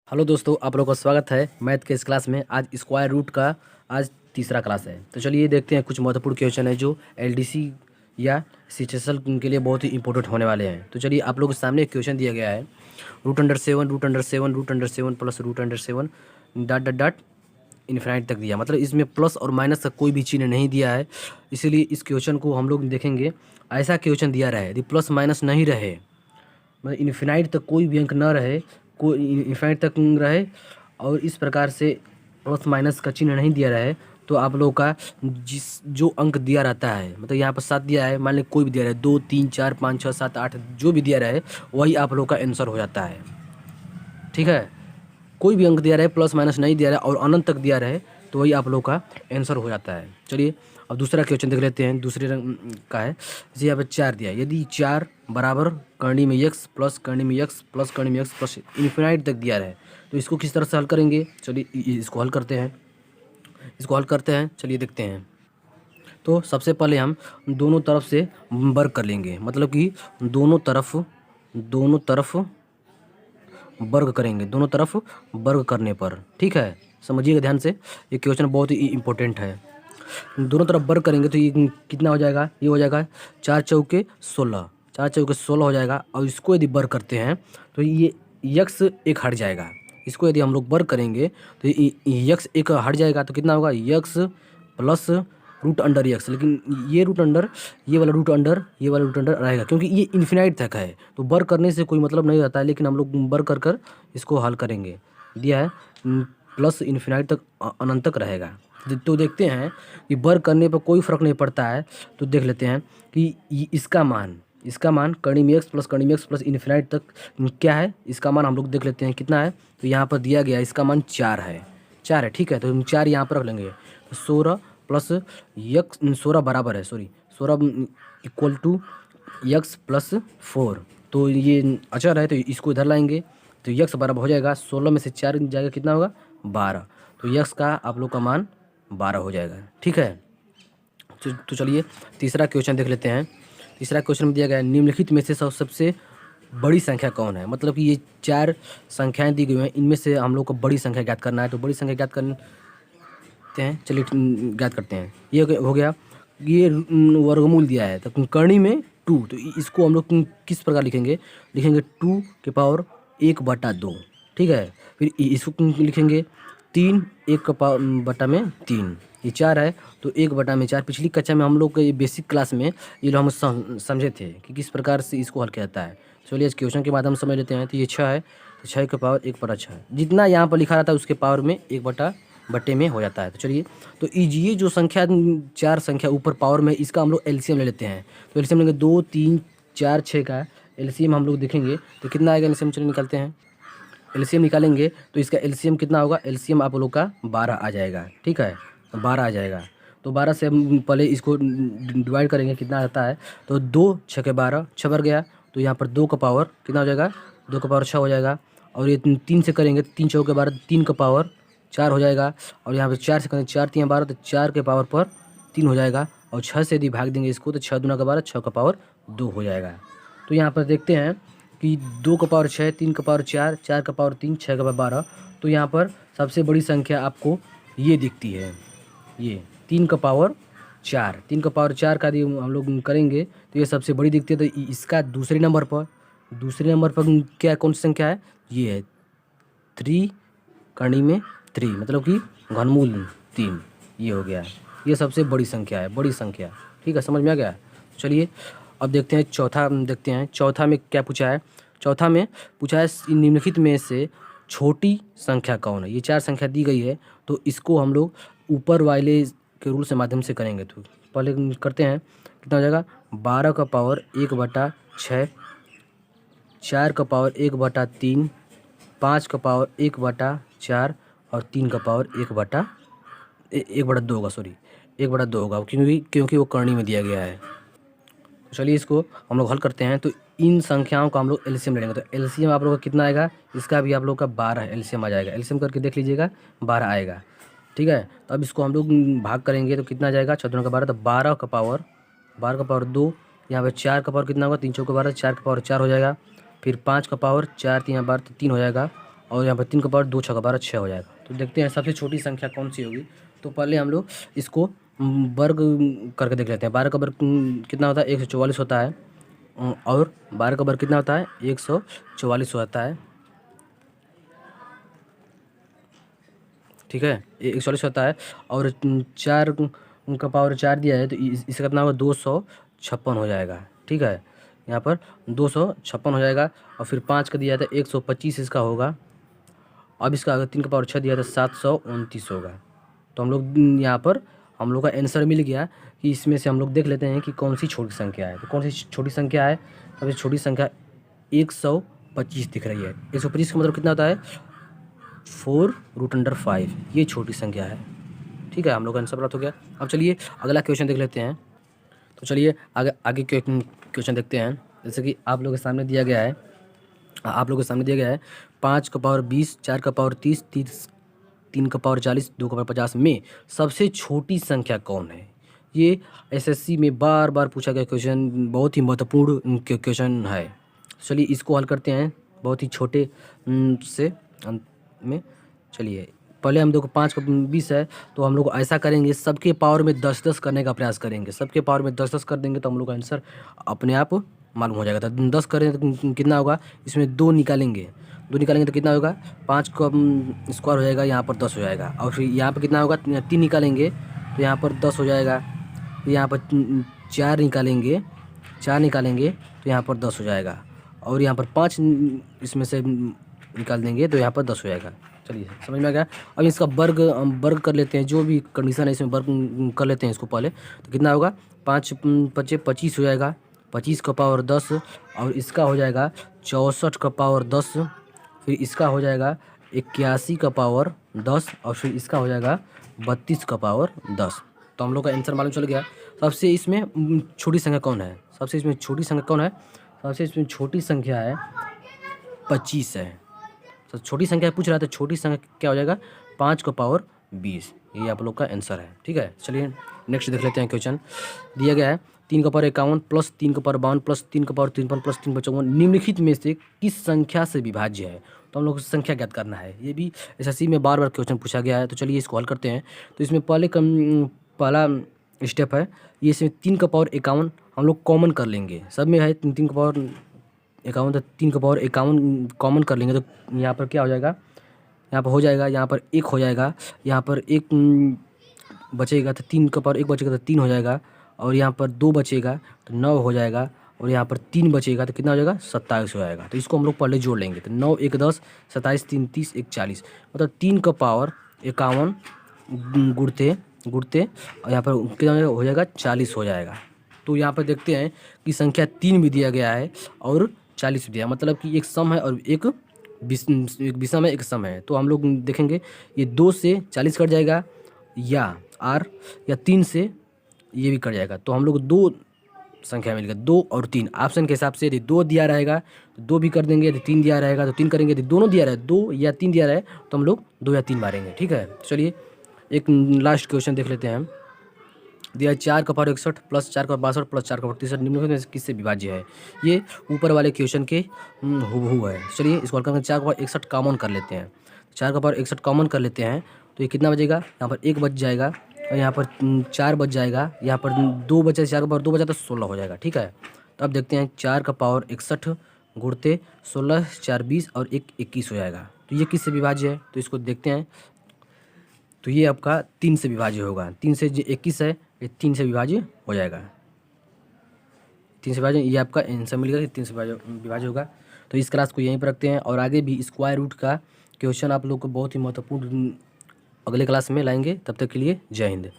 Hello दोस्तों, आप लोगों का स्वागत है मैथ के इस क्लास में। आज स्क्वायर रूट का आज तीसरा क्लास है। तो चलिए देखते हैं कुछ महत्वपूर्ण क्वेश्चन है जो एलडीसी या सीएचएसएल के लिए बहुत ही इंपॉर्टेंट होने वाले हैं। तो चलिए आप लोगों के सामने एक क्वेश्चन दिया गया है। √7 √7 √7 plus √7 dot dot dot infinite तक दिया, मतलब इसमें प्लस और माइनस का कोई भी चिन्ह नहीं दिया है। इसीलिए इस क्वेश्चन को हम लोग देखेंगे। ऐसा क्वेश्चन दिया रहे यदि प्लस माइनस नहीं रहे, मतलब इन्फिनाइट तक कोई भी अंक न रहे, कोई इन्फिनाइट तक रहे और इस प्रकार से प्लस माइनस का चिन्ह नहीं दिया रहे, तो आप लोगों का जिस जो अंक दिया रहता है, मतलब यहाँ पर 7 दिया है, मान लीजिए कोई भी दिया रहे 2 3 4 5 6 7 8 जो भी दिया रहे वही आप लोगों का आंसर हो जाता है। ठीक है, कोई भी अंक दिया रहे, प्लस माइनस नहीं दिया रहे और अनंत तक दिया रहे तो वही आप लोग का आंसर हो जाता है। चलिए अब दूसरा क्वेश्चन देख लेते हैं। दूसरे रंग का है, जैसे यहाँ पे 4 दिया है। यदि 4 बराबर करनी में x प्लस करनी में x प्लस करनी में x प्लस इन्फिनाइट तक दिया रहे तो इसको किस तरह से हल करेंगे। चलिए इसको हल करते हैं, चलिए देखते हैं। तो सबसे पहले हम दोनों तरफ से वर्ग कर लेंगे, मतलब कि दोनों तरफ वर्ग करेंगे, दोनों तरफ वर्ग करने पर। ठीक है, समझिएगा ध्यान से, ये क्वेश्चन बहुत ही इंपॉर्टेंट है। दोनों तरफ वर्ग करेंगे तो ये कितना हो जाएगा, ये हो जाएगा 4 चौके 16, 4 चौके 16 हो जाएगा। और इसको यदि वर्ग करते हैं तो ये यक्स एक हट जाएगा। इसको यदि हम लोग वर्ग करेंगे तो यक्स एक हट जाएगा तो कितना होगा, x plus root under x. लेकिन ये रूट अंडर, ये वाला रूट अंडर, ये वाला रूट अंडर रहेगा क्योंकि ये इन्फिनाइट तक है तो वर्ग करने से कोई मतलब नहीं रहता है। लेकिन हम लोग वर्ग कर कर इसको हल करेंगे। दिया है प्लस इन्फिनाइट तक अनंत तक रहेगा। तो देखते हैं कि वर्ग करने पर कोई फ़र्क नहीं पड़ता है। तो देख लेते हैं कि इसका मान कर्णी में एक्स प्लस इन्फिनाइट तक क्या है। इसका मान हम लोग देख लेते हैं कितना है। तो यहाँ पर दिया गया इसका मान 4 है, 4 है। ठीक है, तो हम 4 यहाँ पर रख लेंगे। तो 16 प्लस यक्स, 16 बराबर है, 16 इक्वल टू यक्स प्लस 4। तो ये अचर है तो इसको इधर लाएंगे तो यक्स बराबर हो जाएगा 16 में से 4 जाएगा, कितना होगा 12। तो यक्स का आप लोग का मान 12 हो जाएगा। ठीक है, तो चलिए तीसरा क्वेश्चन देख लेते हैं। तीसरा क्वेश्चन में दिया गया है, निम्नलिखित में से सबसे बड़ी संख्या कौन है। मतलब कि ये 4 संख्याएं दी गई हैं, इनमें से हम लोग को बड़ी संख्या ज्ञात करना है। तो बड़ी संख्या ज्ञात करते हैं, चलिए ज्ञात करते हैं। ये हो गया, ये वर्गमूल दिया है तो करनी में 2, तो इसको हम लोग किस प्रकार लिखेंगे, 2 के पावर 1/2। ठीक है, फिर इसको लिखेंगे 3 1/3। ये 4 है तो 1/4। पिछली कक्षा में हम लोग के बेसिक क्लास में ये लोग हम समझे थे कि किस प्रकार से इसको हल किया जाता है। चलिए इस क्वेश्चन के माध्यम से समझ लेते हैं। तो ये 6 है तो 6 के पावर 1/6, जितना यहाँ पर लिखा रहता है उसके पावर में 1/बटे में हो जाता है। तो चलिए, तो ये जो संख्या 4 संख्या ऊपर पावर में, इसका हम लोग एलसीएम ले लेते हैं। तो एलसीएम लेंगे 2 3 4 6 का एलसीएम हम लोग देखेंगे तो कितना आएगा एलसीएम। चलिए निकालते हैं, एलसीएम निकालेंगे तो इसका एलसीएम कितना होगा, एलसीएम आप लोग का 12 आ जाएगा। ठीक है, तो 12 आ जाएगा। तो 12 से हम पहले इसको डिवाइड करेंगे, कितना आता है। तो 2 6 के 12, 6 बढ़ गया। तो यहाँ पर 2 का पावर कितना हो जाएगा, 2 का पावर 6 हो जाएगा। और ये 3 से करेंगे, 3 चौके 12, 3 का पावर 4 हो जाएगा। और यहाँ पर 4 से करेंगे, 4 3 12, तो 4 के पावर पर 3 हो जाएगा। और 6 से यदि भाग देंगे इसको तो 6 दूना का 12, 6 का पावर 2 हो जाएगा। तो यहाँ पर देखते हैं कि 2 का पावर 6, 3 का पावर 4, 4 का पावर 3, 6 का पावर 12। तो यहाँ पर सबसे बड़ी संख्या आपको ये दिखती है, ये 3 का पावर 4। 3 का पावर 4 का यदि हम लोग करेंगे तो ये सबसे बड़ी दिखती है। तो इसका दूसरे नंबर पर क्या कौन सी संख्या है, ये है 3 करनी में 3, मतलब कि घनमूल 3। ये हो गया, ये सबसे बड़ी संख्या है, बड़ी संख्या। ठीक है, समझ में आ गया। चलिए अब देखते हैं चौथा, देखते हैं चौथा में क्या पूछा है। चौथा में पूछा है निम्नलिखित में से छोटी संख्या कौन है। ये 4 संख्या दी गई है तो इसको हम लोग ऊपर वाले के रूल से माध्यम से करेंगे। तो पहले करते हैं, कितना हो जाएगा, 12 का पावर 1/6, 4 का पावर 1/3, 5 का पावर 1/4 और 3 का पावर 1/2 होगा, 1/2 होगा क्योंकि वो करनी में दिया गया है। चलिए इसको हम लोग हल करते हैं। तो इन संख्याओं का हम लोग एलसीएम ले लेंगे। तो एलसीएम आप लोग का कितना आएगा, इसका भी आप लोग का 12 एलसीएम आ जाएगा। एलसीएम करके देख लीजिएगा, 12 आएगा। ठीक है, तो अब इसको हम लोग भाग करेंगे तो कितना आ जाएगा, 6 दूना का 12, तो 12 का पावर 2। यहाँ पे 4 का पावर कितना होगा, 3 चौके 12, 4 का पावर 4 हो जाएगा। फिर 5 का पावर 4 3 12, तो 3 हो जाएगा। और यहाँ पर 3 का पावर 2 6 का पावर 6 हो जाएगा। तो देखते हैं सबसे छोटी संख्या कौन सी होगी। तो पहले हम लोग इसको वर्ग करके देख लेते हैं। 12 का वर्ग कितना होता है, 144 होता है। और 12 का वर्ग कितना होता है, 144 होता है। ठीक है, 144 होता है। और 4 का पावर 4 दिया है, तो इसका कितना होगा, 256 हो जाएगा। ठीक है, यहाँ पर 256 हो जाएगा। और फिर 5 का दिया है तो 125 इसका होगा। अब इसका अगर 3 का पावर 6 दिया है तो 729 होगा। तो हम लोग यहाँ पर हम लोग का आंसर मिल गया कि इसमें से हम लोग देख लेते हैं कि कौन सी छोटी संख्या है। तो कौन सी छोटी संख्या है, सबसे छोटी संख्या 125 दिख रही है। 125 का मतलब कितना होता है, 4√5। ये छोटी संख्या है। ठीक है, हम लोग का आंसर प्राप्त हो गया। अब चलिए अगला क्वेश्चन देख लेते हैं। तो चलिए आगे क्वेश्चन देखते हैं। जैसे कि आप लोगों के सामने दिया गया है, 5 का पावर 20, 4 का पावर 30, 3 का पावर 40, 2 का पावर 50 में सबसे छोटी संख्या कौन है। ये एसएससी में बार बार पूछा गया क्वेश्चन, बहुत ही महत्वपूर्ण क्वेश्चन है। चलिए इसको हल करते हैं बहुत ही छोटे से में। चलिए पहले हम देखो 5 का 20 है, तो हम लोग ऐसा करेंगे, सबके पावर में 10-10 करने का प्रयास करेंगे। सबके पावर में 10-10 कर देंगे तो हम लोग का आंसर अपने आप मालूम हो जाएगा। तो 10 करें तो कितना होगा, इसमें 2 निकालेंगे तो कितना होगा, 5 का स्क्वायर हो जाएगा, यहाँ पर 10 हो जाएगा। और फिर यहाँ पर कितना होगा, 3 निकालेंगे तो यहाँ पर 10 हो जाएगा। फिर यहाँ पर 4 निकालेंगे तो यहाँ पर 10 हो जाएगा। और यहाँ पर 5 इसमें से निकाल देंगे तो यहाँ पर 10 हो जाएगा। चलिए समझ में आ गया। अब इसका वर्ग कर लेते हैं, जो भी कंडीशन है इसमें वर्ग कर लेते हैं इसको पहले। तो कितना होगा, 5 × 25 हो जाएगा, 25 का पावर 10। और इसका हो जाएगा 64 का पावर 10। फिर इसका हो जाएगा 81 का पावर 10। और फिर इसका हो जाएगा 32 का पावर 10। तो हम लोग का आंसर मालूम चल गया। सबसे इसमें छोटी संख्या कौन है, सबसे इसमें छोटी छोटी संख्या है 25 है। तो छोटी संख्या पूछ रहा है, तो छोटी संख्या क्या हो जाएगा, 5 का पावर 20। ये आप लोग का आंसर है। ठीक है, चलिए नेक्स्ट देख लेते हैं। क्वेश्चन दिया गया है 3 का पावर 51 प्लस 3 का पावर 52 प्लस 3 का पावर 53 प्लस 3 का 54 निम्नलिखित में से किस संख्या से विभाज्य है। तो हम लोग को संख्या ज्ञात करना है। ये भी एसएससी में बार बार क्वेश्चन पूछा गया है। तो चलिए इसको हल करते हैं। तो इसमें पहला स्टेप है, ये इसमें 3 का पावर 51 हम लोग कॉमन कर लेंगे। सब में है 3 का पावर 51, तो 3 का पावर 51 कॉमन कर लेंगे तो यहाँ पर क्या हो जाएगा, यहाँ पर हो जाएगा, यहाँ पर 1 हो जाएगा, यहाँ पर 1 बचेगा तो 3 का पावर 1 बचेगा तो 3 हो जाएगा। और यहाँ पर 2 बचेगा तो 9 हो जाएगा। और यहाँ पर 3 बचेगा तो कितना हो जाएगा, 27 हो जाएगा। तो इसको हम लोग पहले जोड़ लेंगे। तो 9 1 10, 27 3 30, 1 40, मतलब 3 का पावर 51 गुड़ते और यहाँ पर कितना हो जाएगा, 40 हो जाएगा। तो यहाँ पर देखते हैं कि संख्या 3 भी दिया गया है और 40 भी दिया, मतलब कि एक सम है और एक विषम है, एक सम है। तो हम लोग देखेंगे ये 2 से 40 कट जाएगा या 3 से ये भी कट जाएगा। तो हम लोग 2 संख्या मिलेगा, 2 और 3। ऑप्शन के हिसाब से यदि 2 दिया रहेगा तो 2 भी कर देंगे, यदि 3 दिया रहेगा तो 3 करेंगे, यदि दोनों दिया रहे 2 या 3 दिया रहे तो हम लोग 2 या 3 मारेंगे। ठीक है, चलिए एक लास्ट क्वेश्चन देख लेते हैं हम। दिया 4 का पावर 61 प्लस 4 का 62 प्लस 4 का 63 निम्नलिखित में से किससे विभाज्य है। ये ऊपर वाले क्वेश्चन के हूबहू है। चलिए इसको हल करके 4 का पावर 61 कॉमन कर लेते हैं। 4 का पावर 61 कॉमन कर लेते हैं तो ये कितना बचेगा, यहाँ पर 1 बच जाएगा और यहाँ पर 4 बच जाएगा, यहाँ पर 2 बचा, 4 का पावर 2 बचा तो 16 हो जाएगा। ठीक है, तो अब देखते हैं 4 का पावर 61 गुणते 16 4 20 और 1 21 हो जाएगा। तो ये किससे विभाज्य है, तो इसको देखते हैं। तो ये आपका 3 से विभाज्य होगा। 3 से जो 21 है ये 3 से विभाज्य हो जाएगा। 3 से विभाज्य, ये आपका आंसर मिलेगा कि 3 से विभाज्य होगा। तो इस क्लास को यहीं पर रखते हैं और आगे भी स्क्वायर रूट का क्वेश्चन आप लोग को बहुत ही महत्वपूर्ण अगले क्लास में लाएंगे। तब तक के लिए जय हिंद।